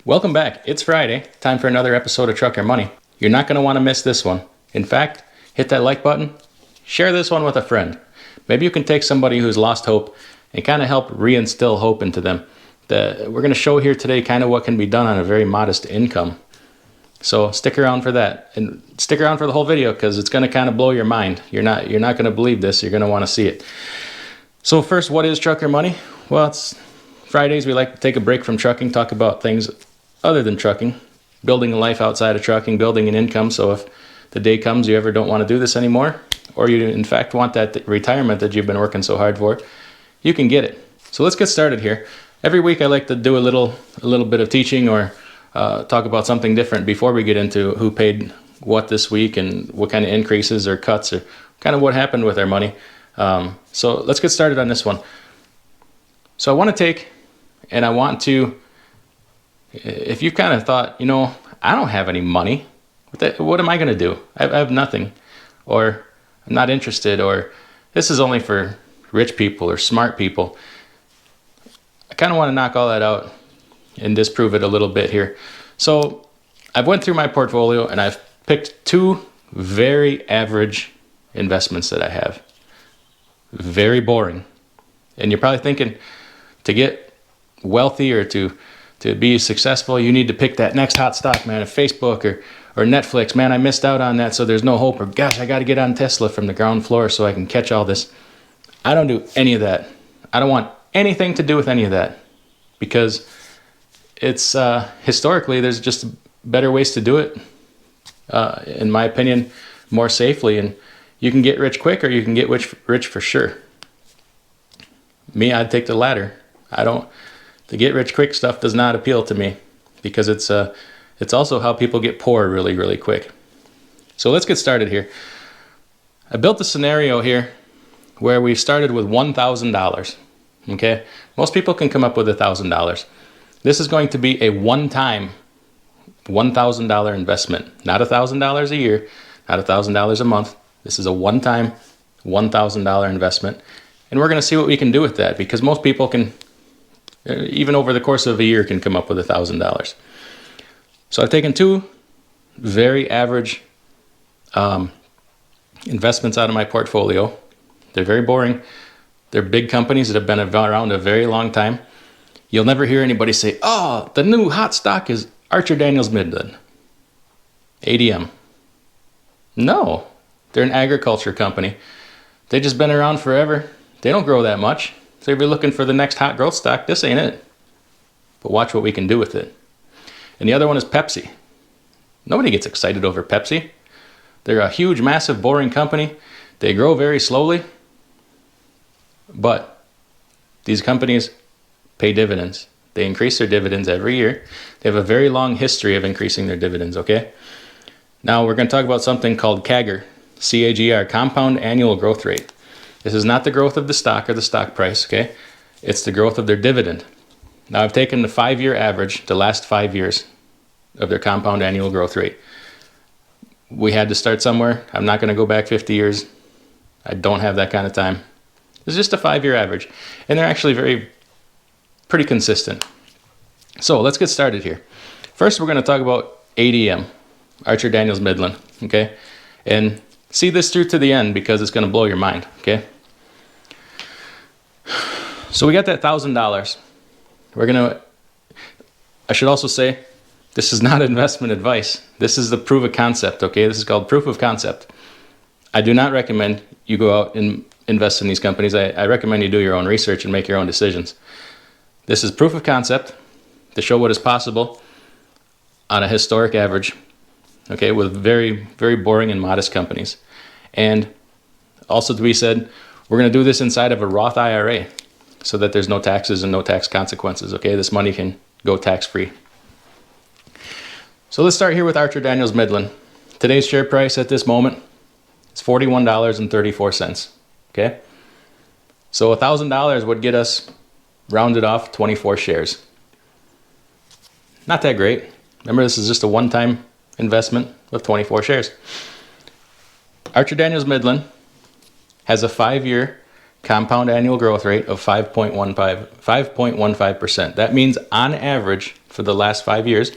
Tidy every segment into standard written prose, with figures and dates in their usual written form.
Welcome back. It's Friday. Time for another episode of Trucker Money. You're not going to want to miss this one. In fact, hit that like button. Share this one with a friend. Maybe you can take somebody who's lost hope and kind of help reinstill hope into them. We're going to show here today kind of what can be done on a very modest income. So stick around for that, and stick around for the whole video because it's going to kind of blow your mind. You're not going to believe this. You're going to want to see it. So first, what is Trucker Money? Well, it's Fridays. We like to take a break from trucking, talk about things other than trucking, building a life outside of trucking, building an income. So if the day comes you ever don't want to do this anymore, or you in fact want that retirement that you've been working so hard for, you can get it. So let's get started here. Every week I like to do a little bit of teaching or talk about something different before we get into who paid what this week and what kind of increases or cuts or kind of what happened with our money. So let's get started on this one. So I want to, if you've kind of thought, I don't have any money, what am I going to do? I have nothing, or I'm not interested, or this is only for rich people or smart people. I kind of want to knock all that out and disprove it a little bit here. So I've went through my portfolio and I've picked two very average investments that I have. Very boring. And you're probably thinking, to get wealthy or to be successful, you need to pick that next hot stock, man, of Facebook or Netflix. Man, I missed out on that, so there's no hope. Or gosh, I got to get on Tesla from the ground floor so I can catch all this. I don't do any of that. I don't want anything to do with any of that because it's historically there's just better ways to do it, in my opinion, more safely, and you can get rich quick or you can get rich for sure. Me, I'd take the latter. The get rich quick stuff does not appeal to me because it's also how people get poor really, really quick. So let's get started here. I built a scenario here where we started with $1,000. Okay, most people can come up with $1,000. This is going to be a one-time $1,000 investment, not $1,000 a year, not $1,000 a month. This is a one-time $1,000 investment, and we're going to see what we can do with that because most people can, even over the course of a year, can come up with $1,000. So I've taken two very average investments out of my portfolio. They're very boring. They're big companies that have been around a very long time. You'll never hear anybody say, oh, the new hot stock is Archer Daniels Midland, ADM. No, they're an agriculture company. They've just been around forever. They don't grow that much. So if you're looking for the next hot growth stock, this ain't it. But watch what we can do with it. And the other one is Pepsi. Nobody gets excited over Pepsi. They're a huge, massive, boring company. They grow very slowly. But these companies pay dividends. They increase their dividends every year. They have a very long history of increasing their dividends, okay? Now we're going to talk about something called CAGR, C-A-G-R, Compound Annual Growth Rate. This is not the growth of the stock or the stock price, okay? It's the growth of their dividend. Now I've taken the 5-year average, the last 5 years of their compound annual growth rate. We had to start somewhere. I'm not going to go back 50 years. I don't have that kind of time. It's just a 5-year average. And they're actually pretty consistent. So let's get started here. First, we're going to talk about ADM, Archer Daniels Midland, okay? And see this through to the end because it's going to blow your mind, okay? So we got that $1,000. I should also say, this is not investment advice. This is the proof of concept, okay? This is called proof of concept. I do not recommend you go out and invest in these companies. I recommend you do your own research and make your own decisions. This is proof of concept to show what is possible on a historic average, okay, with very, very boring and modest companies. And also to be said, we're going to do this inside of a Roth IRA so that there's no taxes and no tax consequences, okay? This money can go tax-free. So let's start here with Archer Daniels Midland. Today's share price at this moment is $41.34, okay? So $1,000 would get us, rounded off, 24 shares. Not that great. Remember, this is just a one-time investment with 24 shares. Archer Daniels Midland has a 5-year compound annual growth rate of 5.15%. That means on average for the last 5 years,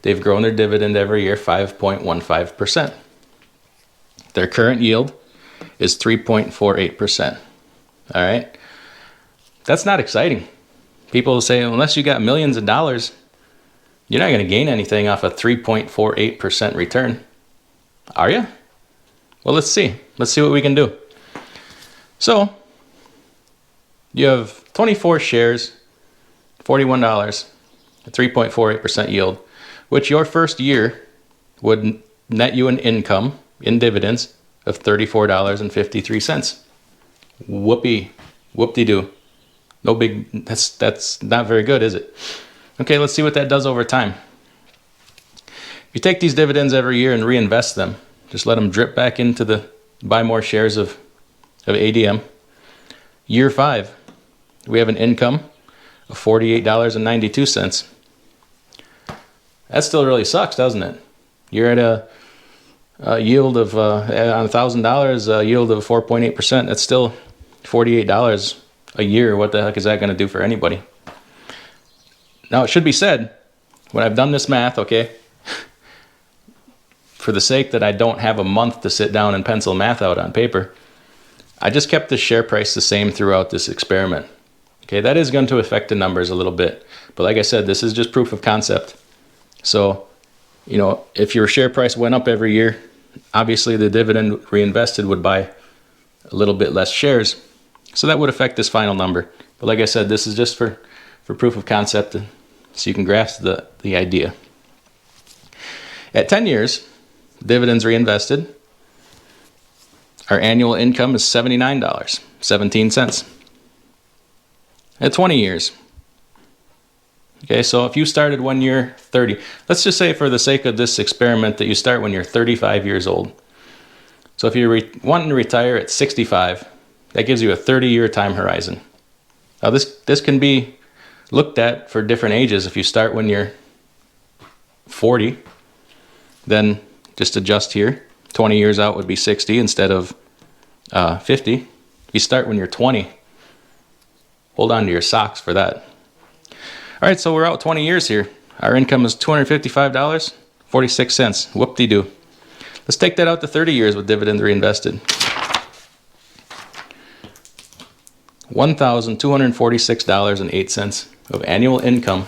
they've grown their dividend every year 5.15%. Their current yield is 3.48%. All right. That's not exciting. People say, unless you got millions of dollars, you're not going to gain anything off a 3.48% return. Are you? Well, let's see. Let's see what we can do. So, you have 24 shares, $41, a 3.48% yield, which your first year would net you an income in dividends of $34.53. Whoopee. Whoop-de-doo. No big, that's not very good, is it? Okay, let's see what that does over time. If you take these dividends every year and reinvest them, just let them drip back into buy more shares of ADM. Year 5, we have an income of $48.92. That still really sucks, doesn't it? You're at a yield of, on $1,000, a yield of 4.8%. That's still $48 a year. What the heck is that going to do for anybody? Now, it should be said, when I've done this math, okay, for the sake that I don't have a month to sit down and pencil math out on paper, I just kept the share price the same throughout this experiment. Okay, that is going to affect the numbers a little bit. But like I said, this is just proof of concept. So, you know, if your share price went up every year, obviously the dividend reinvested would buy a little bit less shares. So that would affect this final number. But like I said, this is just for proof of concept, so you can grasp the idea. At 10 years, dividends reinvested, our annual income is $79.17. At 20 years, okay, so if you started when you're 30, let's just say for the sake of this experiment that you start when you're 35 years old. So if you're wanting to retire at 65, that gives you a 30-year time horizon. Now this can be looked at for different ages. If you start when you're 40, then just adjust here. 20 years out would be 60 instead of 50. If you start when you're 20, hold on to your socks for that. All right, so we're out 20 years here. Our income is $255.46. Whoop-de-doo. Let's take that out to 30 years with dividends reinvested. $1,246.08 of annual income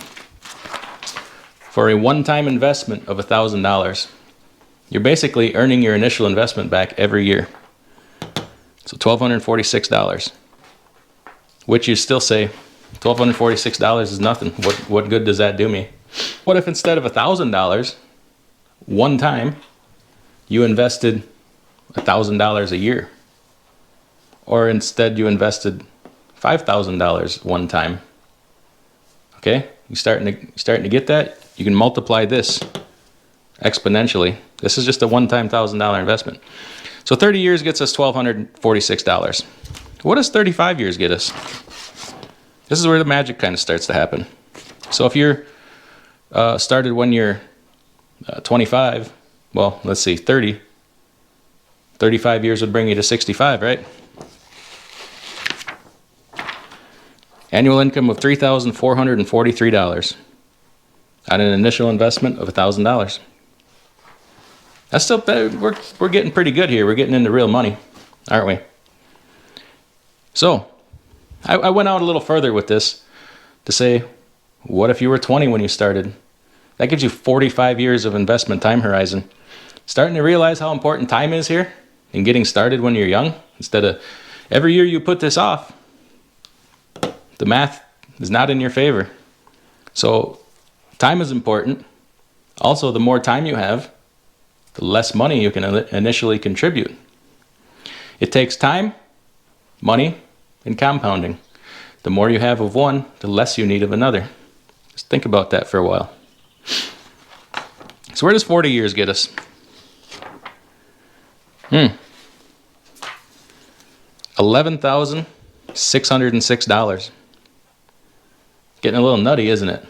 for a one-time investment of $1,000. You're basically earning your initial investment back every year. So $1,246, which you still say, $1,246 is nothing. What good does that do me? What if instead of $1,000 one time, you invested $1,000 a year? Or instead you invested $5,000 one time? Okay, you starting to get that? You can multiply this exponentially. This is just a one-time $1,000 investment. So 30 years gets us $1,246. What does 35 years get us? This is where the magic kind of starts to happen. So if you're started when you're 25, well, let's see, 30. 35 years would bring you to 65, right? Annual income of $3,443 on an initial investment of $1,000. That's still better. We're getting pretty good here. We're getting into real money, aren't we? So I went out a little further with this to say, what if you were 20 when you started? That gives you 45 years of investment time horizon. Starting to realize how important time is here and getting started when you're young, instead of every year you put this off, the math is not in your favor. So time is important. Also, the more time you have, the less money you can initially contribute. It takes time, money, and compounding. The more you have of one, the less you need of another. Just think about that for a while. So where does 40 years get us? $11,606. Getting a little nutty, isn't it?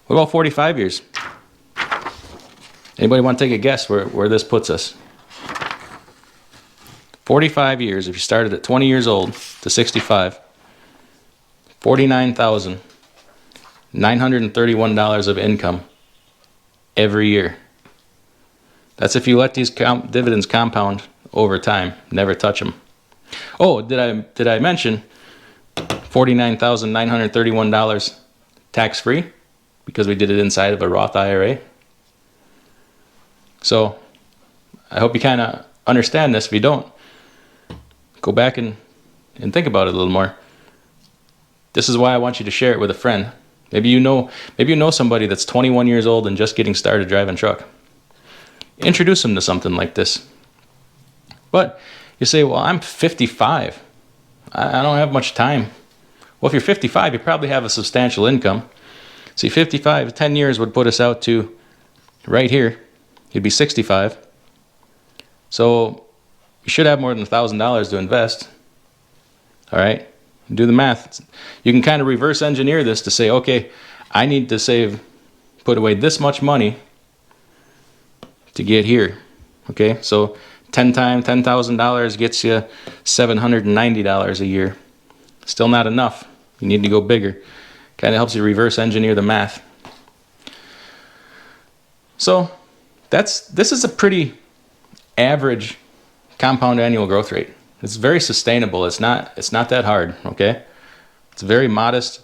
What about 45 years? Anybody want to take a guess where this puts us? 45 years, if you started at 20 years old to 65, $49,000. $931 of income every year. That's if you let these dividends compound over time. Never touch them. Oh, did I mention $49,931 tax-free because we did it inside of a Roth IRA? So I hope you kind of understand this. If you don't, go back and think about it a little more. This is why I want you to share it with a friend. Maybe you know somebody that's 21 years old and just getting started driving truck. Introduce them to something like this. But you say, well, I'm 55. I don't have much time. Well, if you're 55, you probably have a substantial income. See, 55, 10 years would put us out to right here. You'd be 65. So you should have more than $1,000 to invest. All right? Do the math. You can kind of reverse engineer this to say, okay, I need to put away this much money to get here. Okay? So 10 times $10,000 gets you $790 a year. Still not enough. You need to go bigger. Kind of helps you reverse engineer the math. So this is a pretty average compound annual growth rate. It's very sustainable. It's not that hard, okay? It's a very modest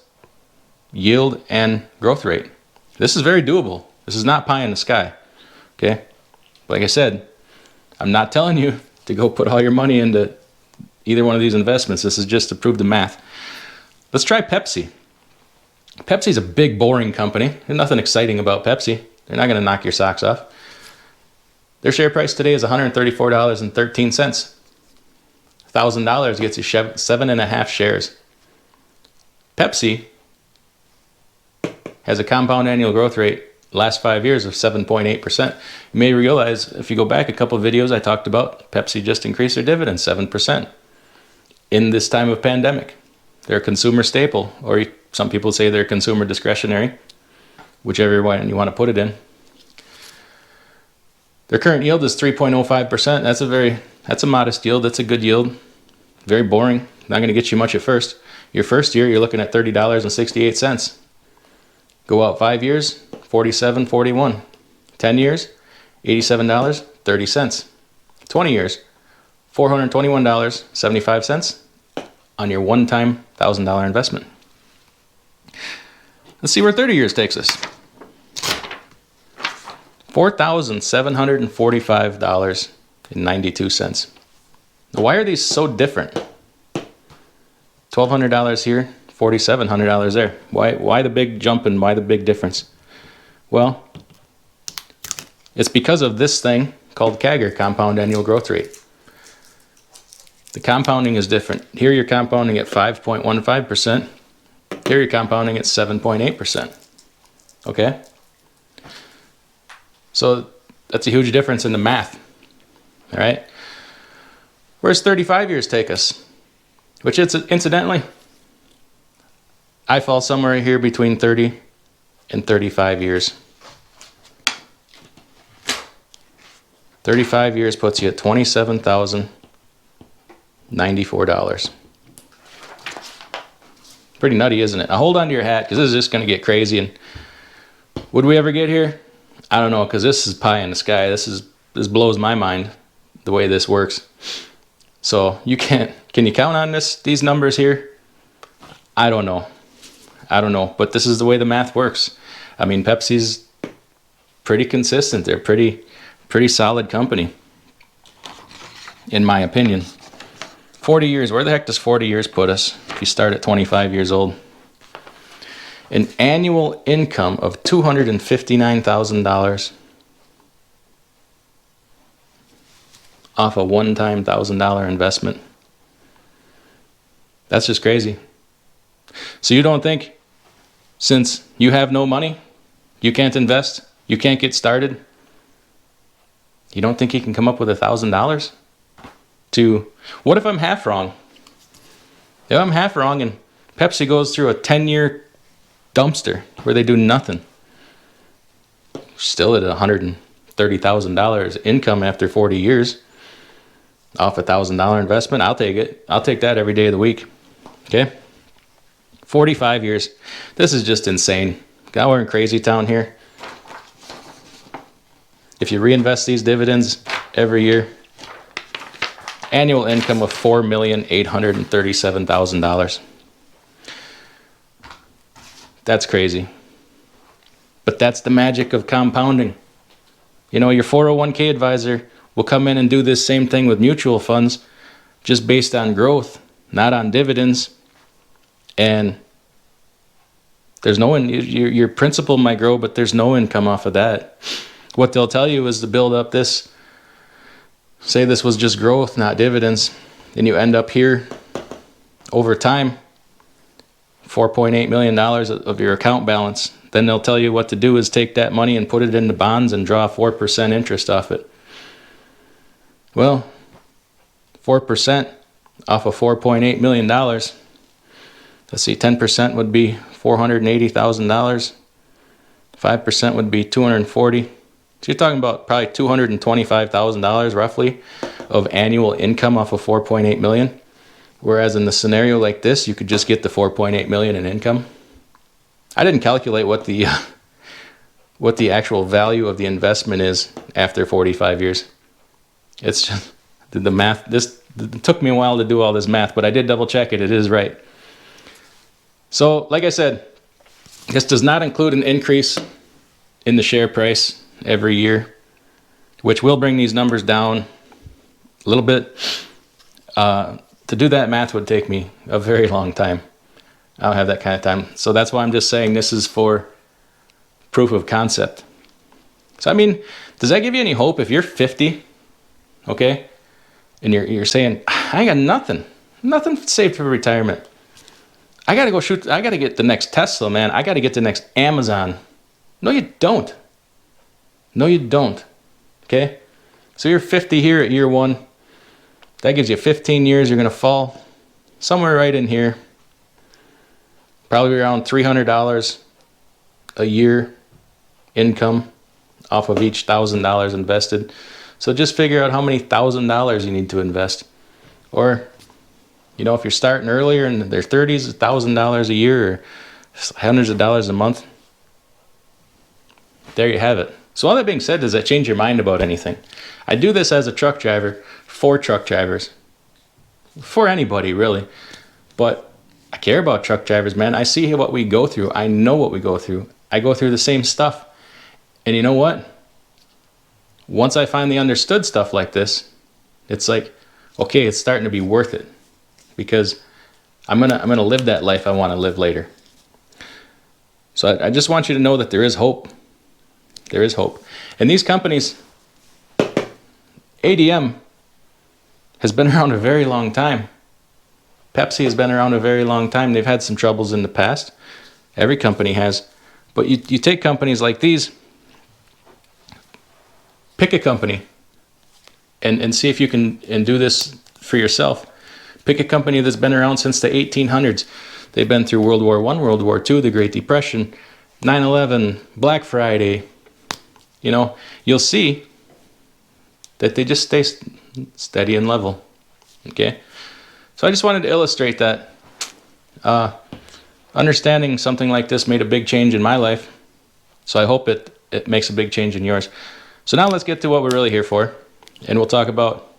yield and growth rate. This is very doable. This is not pie in the sky, okay? Like I said, I'm not telling you to go put all your money into either one of these investments. This is just to prove the math. Let's try Pepsi. Pepsi's a big, boring company. There's nothing exciting about Pepsi. They're not going to knock your socks off. Their share price today is $134.13. $1,000 gets you 7.5 shares. Pepsi has a compound annual growth rate last 5 years of 7.8%. You may realize if you go back a couple of videos I talked about, Pepsi just increased their dividend 7% in this time of pandemic. They're a consumer staple, or some people say they're consumer discretionary, whichever one you want to put it in. Their current yield is 3.05%. That's a modest yield. That's a good yield. Very boring. Not going to get you much at first. Your first year, you're looking at $30.68. Go out 5 years, $47.41. 10 years, $87.30. 20 years, $421.75 on your one-time $1,000 investment. Let's see where 30 years takes us. $4,745.92. Now, why are these so different? $1,200 here, $4,700 there. Why the big jump and why the big difference? Well, it's because of this thing called CAGR, compound annual growth rate. The compounding is different. Here you're compounding at 5.15%. Here you're compounding at 7.8%. Okay? So that's a huge difference in the math. All right? Where's 35 years take us? Which incidentally, I fall somewhere here between 30 and 35 years. 35 years puts you at $27,094. Pretty nutty, isn't it? Now hold on to your hat, because this is just going to get crazy. And would we ever get here? I don't know, because this is pie in the sky. This blows my mind, the way this works. So can you count on these numbers here? I don't know, but this is the way the math works. I mean, Pepsi's pretty consistent. They're pretty solid company, in my opinion. 40 years, where the heck does 40 years put us if you start at 25 years old? An annual income of $259,000 off a one-time $1,000 investment. That's just crazy. So you don't think, since you have no money, you can't invest, you can't get started, you don't think you can come up with $1,000? What if I'm half wrong? If I'm half wrong and Pepsi goes through a 10-year dumpster where they do nothing, still at $130,000 income after 40 years off a $1,000 investment, I'll take it. I'll take that every day of the week. Okay? 45 years. This is just insane. Now we're in crazy town here. If you reinvest these dividends every year, annual income of $4,837,000. That's crazy. But that's the magic of compounding. You know, your 401k advisor will come in and do this same thing with mutual funds, just based on growth, not on dividends. And there's no, your principal might grow, but there's no income off of that. What they'll tell you is to build up this, say this was just growth, not dividends, and you end up here over time, $4.8 million of your account balance. Then they'll tell you what to do is take that money and put it into bonds and draw 4% interest off it. Well, 4% off of $4.8 million. Let's see, 10% would be $480,000. 5% would be $240,000. So you're talking about probably $225,000 roughly of annual income off of $4.8 million. Whereas in the scenario like this, you could just get the $4.8 million in income. I didn't calculate what the actual value of the investment is after 45 years. It's just the math. It took me a while to do all this math, but I did double check it. It is right. So, like I said, this does not include an increase in the share price every year, which will bring these numbers down a little bit. To do that math would take me a very long time. I don't have that kind of time. So that's why I'm just saying this is for proof of concept. So, I mean, does that give you any hope if you're 50, okay, and you're saying, I ain't got nothing saved for retirement. I got to go shoot, I got to get the next Tesla, man. I got to get the next Amazon. No, you don't. No, you don't. Okay? So you're 50 here at year one. That gives you 15 years. You're going to fall somewhere right in here. Probably around $300 a year income off of each $1,000 invested. So just figure out how many $1,000 you need to invest. Or, you know, if you're starting earlier in their 30s, $1,000 a year or hundreds of dollars a month. There you have it. So all that being said, does that change your mind about anything? I do this as a truck driver for truck drivers. For anybody, really. But I care about truck drivers, man. I see what we go through. I know what we go through. I go through the same stuff. And you know what? Once I finally understood stuff like this, it's like, okay, it's starting to be worth it. Because I'm gonna live that life I want to live later. So I just want you to know that there is hope. There is hope. And these companies, ADM has been around a very long time. Pepsi has been around a very long time. They've had some troubles in the past. Every company has. But you take companies like these, pick a company and see if you can do this for yourself. Pick a company that's been around since the 1800s. They've been through World War I, World War II, the Great Depression, 9/11, Black Friday. You know, you'll see that they just stay steady and level. Okay? So I just wanted to illustrate that. Understanding something like this made a big change in my life. So I hope it makes a big change in yours. So now let's get to what we're really here for. And we'll talk about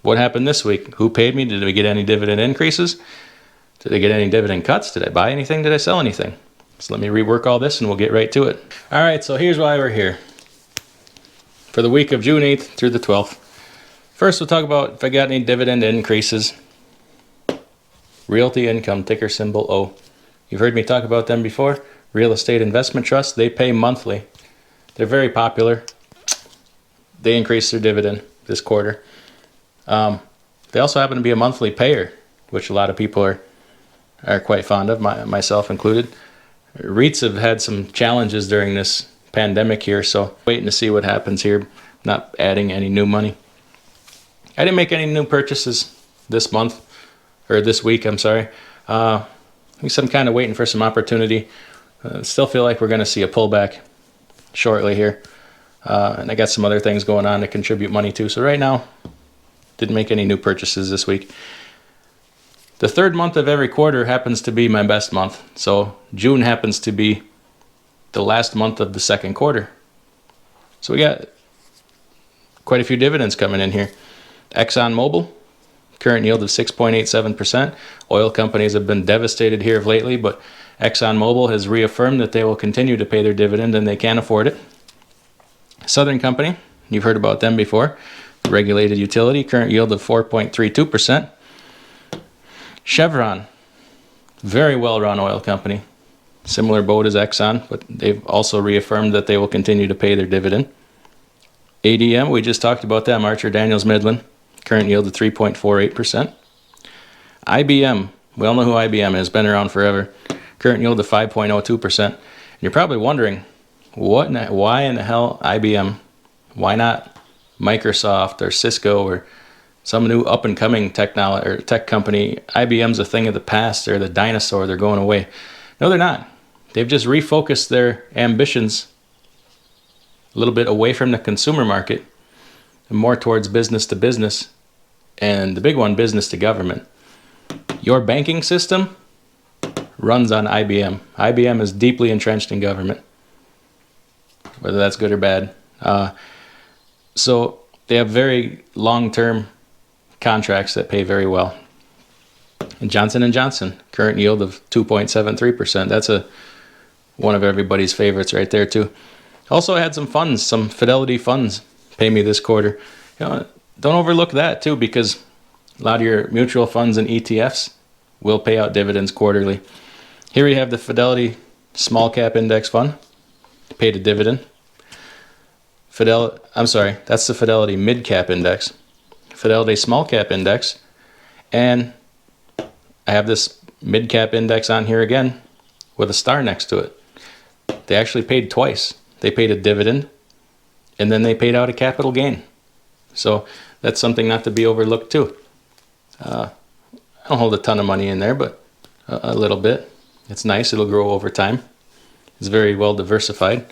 what happened this week. Who paid me? Did we get any dividend increases? Did I get any dividend cuts? Did I buy anything? Did I sell anything? So let me rework all this and we'll get right to it. All right, so here's why we're here. For the week of June 8th through the 12th. First, we'll talk about if I got any dividend increases. Realty Income, ticker symbol O. You've heard me talk about them before. Real Estate Investment Trust, they pay monthly. They're very popular. They increased their dividend this quarter. They also happen to be a monthly payer, which a lot of people are quite fond of, myself included. REITs have had some challenges during this pandemic here, so waiting to see what happens here. Not adding any new money. I didn't make any new purchases this month, or this week, I'm sorry. I think I'm kind of waiting for some opportunity. Still feel like we're going to see a pullback shortly here. And I got some other things going on to contribute money to. So right now, didn't make any new purchases this week. The third month of every quarter happens to be my best month. So June happens to be the last month of the second quarter. So we got quite a few dividends coming in here. ExxonMobil, current yield of 6.87%. Oil companies have been devastated here of lately, but ExxonMobil has reaffirmed that they will continue to pay their dividend and they can afford it. Southern Company, you've heard about them before. Regulated utility, current yield of 4.32%. Chevron, very well-run oil company. Similar boat as Exxon, but they've also reaffirmed that they will continue to pay their dividend. ADM, we just talked about them, Archer Daniels Midland, current yield of 3.48%. IBM, we all know who IBM is, been around forever, current yield of 5.02%. And you're probably wondering, why in the hell IBM? Why not Microsoft or Cisco or some new up-and-coming tech company? IBM's a thing of the past. They're the dinosaur. They're going away. No, they're not. They've just refocused their ambitions a little bit away from the consumer market and more towards business to business, and the big one, business to government. Your banking system runs on IBM. IBM is deeply entrenched in government, whether that's good or bad. So they have very long-term contracts that pay very well. And Johnson & Johnson, current yield of 2.73%. That's one of everybody's favorites right there too. Also had some funds, some Fidelity funds pay me this quarter. Don't overlook that too, because a lot of your mutual funds and ETFs will pay out dividends quarterly. Here we have the Fidelity Small Cap Index Fund, paid a dividend. That's the Fidelity Mid Cap Index. Fidelity Small Cap Index, and I have this Mid Cap Index on here again with a star next to it. They actually paid twice. They paid a dividend, and then they paid out a capital gain. So that's something not to be overlooked too. I don't hold a ton of money in there, but a little bit. It's nice. It'll grow over time. It's very well diversified.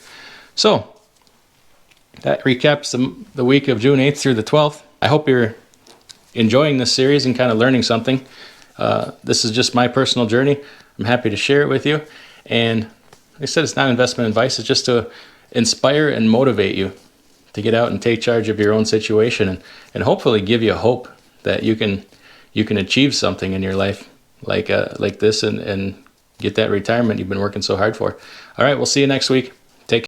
So that recaps the week of June 8th through the 12th. I hope you're enjoying this series and kind of learning something. This is just my personal journey. I'm happy to share it with you. And like I said, it's not investment advice. It's just to inspire and motivate you to get out and take charge of your own situation, and hopefully give you hope that you can achieve something in your life like this and get that retirement you've been working so hard for. All right, we'll see you next week. Take care.